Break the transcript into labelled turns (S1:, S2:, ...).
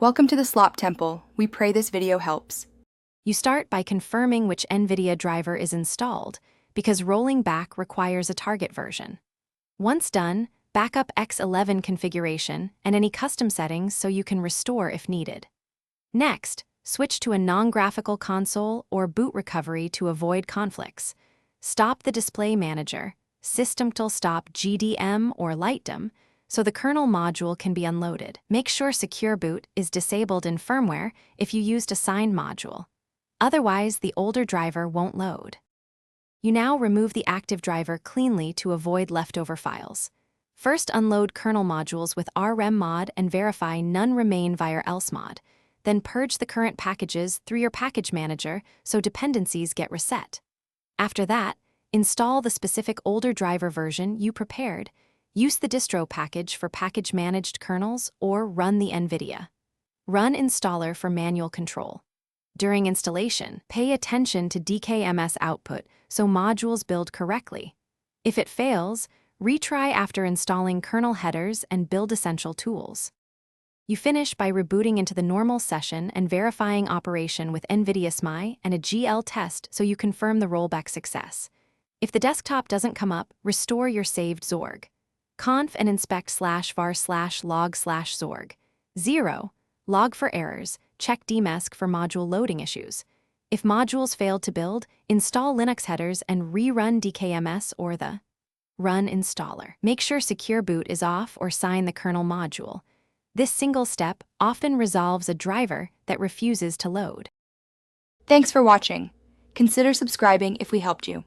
S1: Welcome to the Slop Temple. We pray this video helps.
S2: You start by confirming which Nvidia driver is installed, because rolling back requires a target version. Once done, back up X11 configuration and any custom settings so you can restore if needed. Next, switch to a non-graphical console or boot recovery to avoid conflicts. Stop the display manager, systemtl stop GDM or lightdom, so the kernel module can be unloaded. Make sure Secure Boot is disabled in firmware if you used a signed module. Otherwise, the older driver won't load. You now remove the active driver cleanly to avoid leftover files. First, unload kernel modules with rmmod and verify none remain via elsmod. Then purge the current packages through your package manager so dependencies get reset. After that, install the specific older driver version you prepared. Use the distro package for package-managed kernels or run the Nvidia. Run installer for manual control. During installation, pay attention to DKMS output so modules build correctly. If it fails, retry after installing kernel headers and build essential tools. You finish by rebooting into the normal session and verifying operation with Nvidia SMI and a GL test so you confirm the rollback success. If the desktop doesn't come up, restore your saved Zorg. Conf and inspect /var/log/Zorg. 0. Log for errors. Check dmesc for module loading issues. If modules failed to build, install Linux headers and rerun DKMS or the run installer. Make sure Secure Boot is off or sign the kernel module. This single step often resolves a driver that refuses to load.
S1: Thanks for watching. Consider subscribing if we helped you.